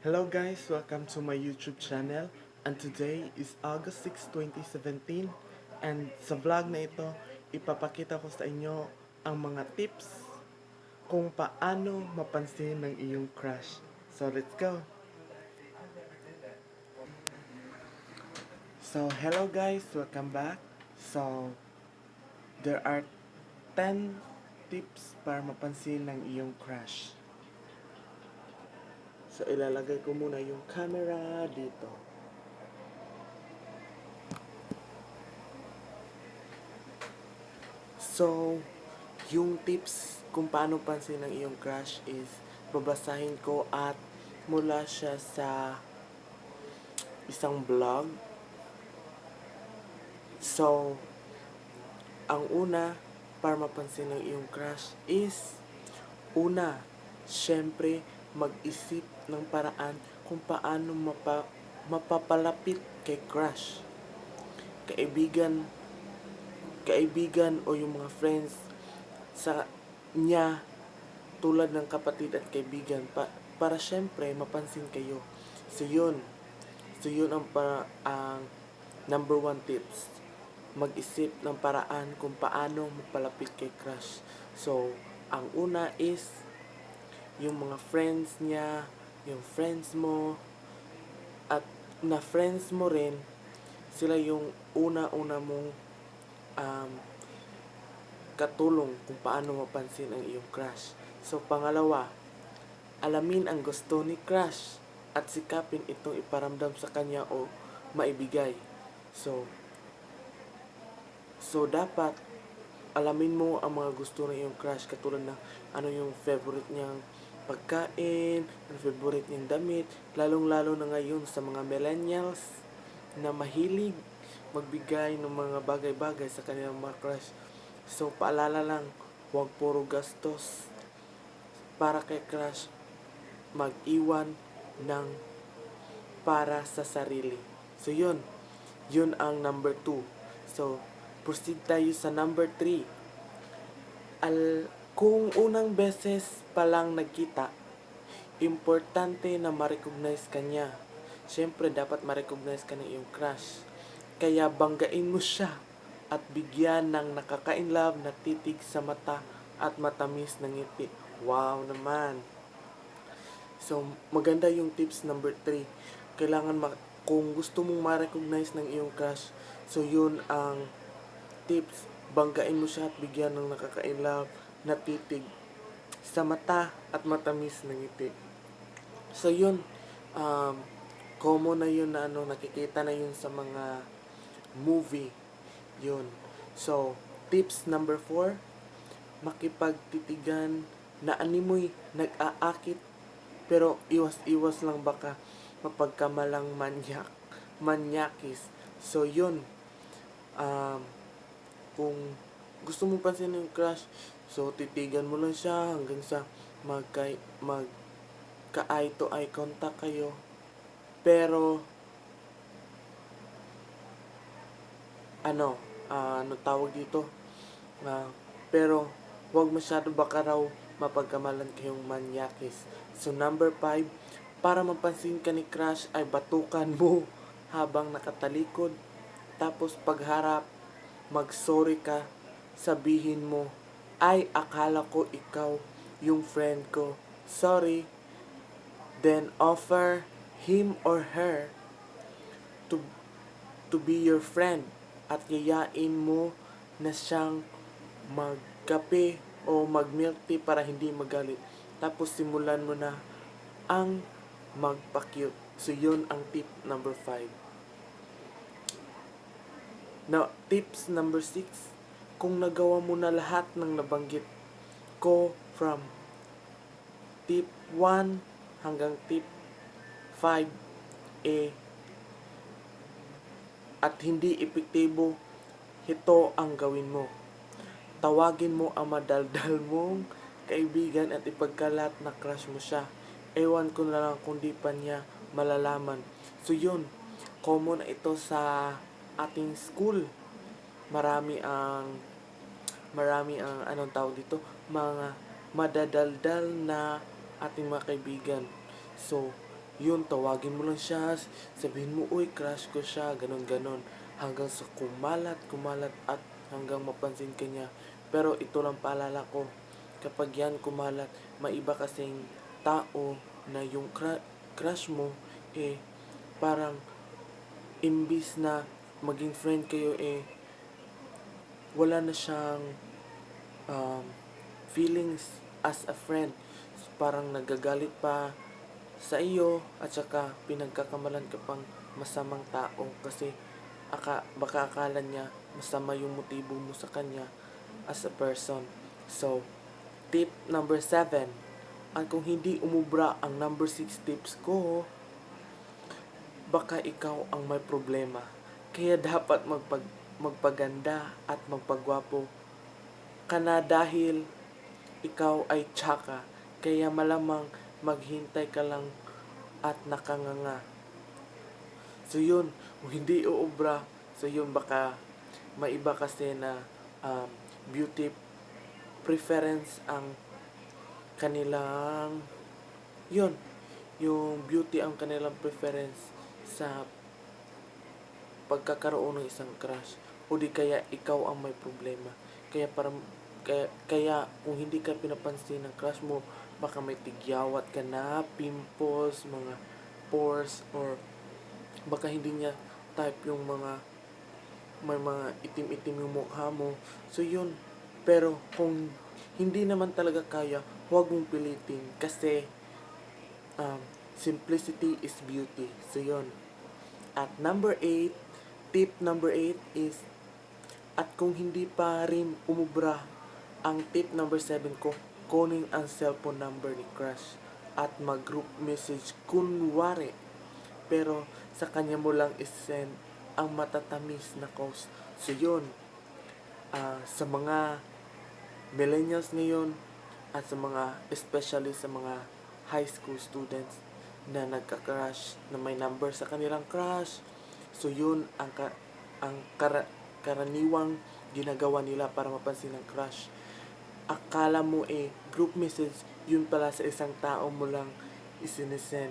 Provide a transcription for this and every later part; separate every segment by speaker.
Speaker 1: Hello guys, welcome to my YouTube channel, and today is August 6, 2017, and sa vlog na ito, ipapakita ko sa inyo ang mga tips kung paano mapansin ng iyong crush. So let's go! So hello guys, welcome back. So there are 10 tips para mapansin ng iyong crush. So ilalagay ko muna yung camera dito. So, yung tips kung paano pansin ng iyong crush is babasahin ko at mula siya sa isang blog. So, ang una para mapansin ng iyong crush is una, syempre mag-isip ng paraan kung paano mapapalapit kay crush. Kaibigan o yung mga friends sa niya tulad ng kapatid at kaibigan para syempre mapansin kayo. So yun ang number one tips. Mag-isip ng paraan kung paano mapalapit kay crush. So ang una is yung mga friends niya, yung friends mo, at na friends mo rin, sila yung una-una mong katulong kung paano mapansin ang iyong crush. So, pangalawa, alamin ang gusto ni crush at sikapin itong iparamdam sa kanya o maibigay. So dapat alamin mo ang mga gusto ng iyong crush, katulad ng ano yung favorite niyang pagkain, ang favorite niyang damit, lalong-lalo na ngayon sa mga millennials na mahilig magbigay ng mga bagay-bagay sa kanilang mga crush. So, paalala lang, huwag puro gastos para kay crush, mag-iwan ng para sa sarili. So, yun ang number 2. So, proceed tayo sa number 3. Kung unang beses pa lang nagkita, importante na ma-recognize ka niya. Siyempre, dapat ma-recognize ka ng iyong crush. Kaya banggain mo siya at bigyan ng nakaka-inlove na titig sa mata at matamis ng ngiti. Wow naman! So, maganda yung tips number 3. Kailangan kung gusto mong ma-recognize ng iyong crush, so yun ang tips. Banggain mo siya at bigyan ng nakaka-inlove na titig sa mata at matamis ng ngiti. So yun, common na yun na nakikita na yun sa mga movie. Yun. So, tips number 4, makipagtitigan na animoy nag-aakit pero iwas-iwas lang baka mapagkamalang manyakis. So yun, kung gusto mo pansin yung crush, so titigan mo lang siya hanggang sa magka-eye to eye contact kayo. Pero ano tawag dito, pero huwag masyado baka raw mapagkamalan kayong manyakis. So number 5, para mapansin ka ni crush ay batukan mo habang nakatalikod, tapos pagharap mag-sorry ka, sabihin mo, ay akala ko ikaw yung friend ko, sorry. Then offer him or her to be your friend at yayain mo na siyang magkape o mag-milk tea para hindi magalit. Tapos simulan mo na ang magpa-cute. So yun ang tip number 5. Now, tips number 6, kung nagawa mo na lahat ng nabanggit ko from tip 1 hanggang tip 5 at hindi epektibo, ito ang gawin mo. Tawagin mo ang madaldal mong kaibigan at ipagkalat na crush mo siya. Ewan ko na lang kung di pa niya malalaman. So yun, common na ito sa ating school. Marami ang anong tawag dito, mga madadaldal na ating mga kaibigan. So Yun, tawagin mo lang siya, sabihin mo, uy, crush ko siya, ganun ganon. Hanggang sa kumalat at hanggang mapansin ka niya. Pero ito lang paalala ko, kapag yan kumalat, maiba kasing tao na yung crush mo, eh, parang imbis na maging friend kayo, eh, wala na siyang um, feelings as a friend. Parang nagagalit pa sa iyo at saka pinagkakamalan ka pang masamang tao kasi baka akala niya masama yung motibo mo sa kanya as a person. So, tip number 7. At kung hindi umubra ang number 6 tips ko, baka ikaw ang may problema. Kaya dapat magpaganda at magpagwapo ka na dahil ikaw ay tsaka. Kaya malamang maghintay ka lang at nakanganga. So yun, kung hindi uubra, so yun baka maiba kasi na um, beauty preference ang kanilang, yun, yung beauty ang kanilang preference sa pagkakaroon ng isang crush. O di kaya ikaw ang may problema. Kaya kung hindi ka pinapansin ng crush mo, baka may tigyawat ka na, pimples, mga pores, or baka hindi niya type yung may mga itim-itim yung mukha mo. So yun. Pero kung hindi naman talaga kaya, huwag mong pilitin kasi um, simplicity is beauty. So yun. At number 8, tip number 8 is, at kung hindi pa rin umubra ang tip number 7 ko, kunin ang cellphone number ni crush at mag-group message kunwari. Pero sa kanya mo lang isend ang matatamis na post. So yun, sa mga millennials ngayon at sa mga, especially sa mga high school students na nagka-crush, na may number sa kanilang crush. So yun ang karaniwang ginagawa nila para mapansin ng crush. Akala mo group message, yun pala sa isang tao mo lang isinesend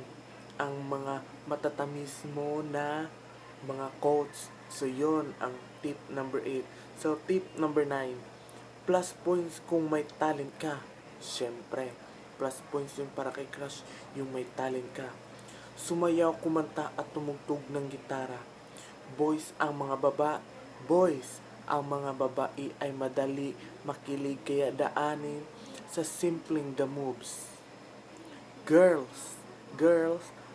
Speaker 1: ang mga matatamis mo na mga quotes. So yun ang tip number 8. So tip number 9, plus points kung may talent ka. Siyempre, plus points yun para kay crush, yung may talent ka. Sumayaw, kumanta at tumugtog ng gitara. Boys ang mga babae ay madali makilig kaya daanin sa simpleng the moves. Girls,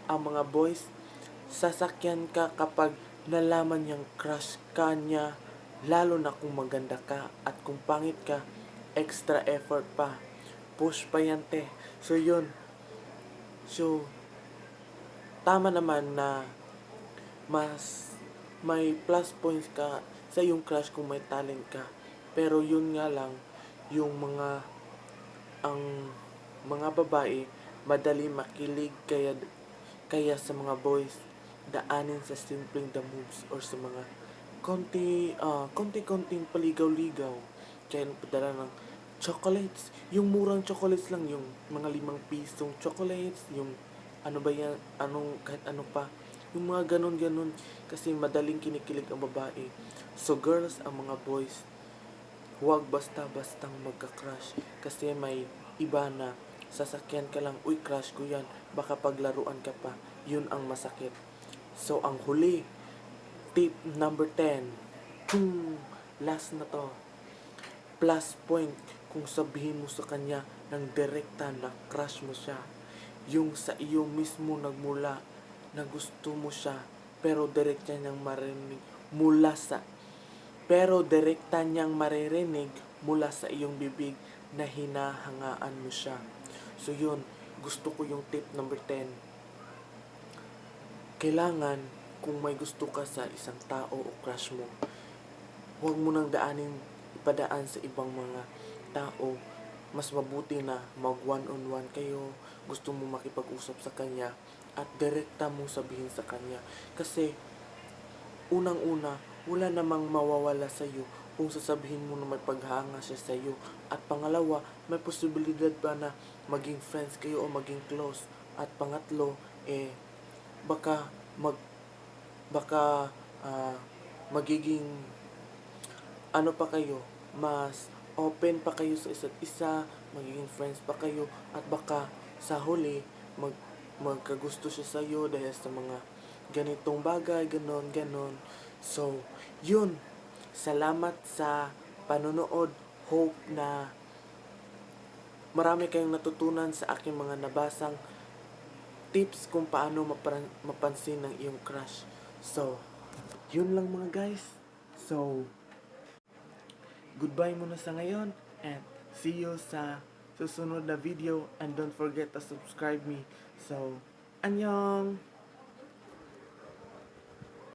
Speaker 1: ang mga boys, sasakyan ka kapag nalaman niyang crush ka niya, lalo na kung maganda ka at kung pangit ka, extra effort pa. Push pa yan, te. So yun. So, tama naman na mas may plus points ka sa yung crush kung may talent ka. Pero yun nga lang, yung ang mga babae, madali makilig kaya sa mga boys, daanin sa simpleng the moves or sa mga konti-konting paligaw-ligaw. Kaya padala ng chocolates. Yung murang chocolates lang, yung mga 5 pisong chocolates, yung ano ba yan, kahit ano pa. Yung mga ganon-ganon, kasi madaling kinikilig ang babae. So girls, ang mga boys, huwag basta-bastang magka-crush. Kasi may iba na sasakyan ka lang, uy, crush ko yan. Baka paglaruan ka pa, yun ang masakit. So ang huli, tip number 10. Last na to. Plus point kung sabihin mo sa kanya ng direkta na crush mo siya. Yung sa iyo mismo nagmula na gusto mo siya, pero direkta niyang maririnig mula sa iyong bibig na hinahangaan mo siya. So yun, gusto ko yung tip number 10. Kailangan, kung may gusto ka sa isang tao o crush mo, huwag mo nang ipadaan sa ibang mga tao. Mas mabuti na mag one-on-one kayo, gusto mo makipag-usap sa kanya, at direkta mo sabihin sa kanya. Kasi, unang-una, wala namang mawawala sa iyo kung sasabihin mo na may paghanga siya sa iyo. At pangalawa, may posibilidad pa na maging friends kayo o maging close. At pangatlo, eh baka mag baka magiging ano pa kayo, mas open pa kayo sa isa't isa, magiging friends pa kayo, at baka sa huli magkagusto siya sa iyo dahil sa mga ganitong bagay, ganon ganon. So yun, salamat sa panonood. Hope na marami kayong natutunan sa aking mga nabasang tips kung paano mapansin ng iyong crush. So, yun lang mga guys. So, goodbye muna sa ngayon and see you sa susunod na video, and don't forget to subscribe me. So, annyeong!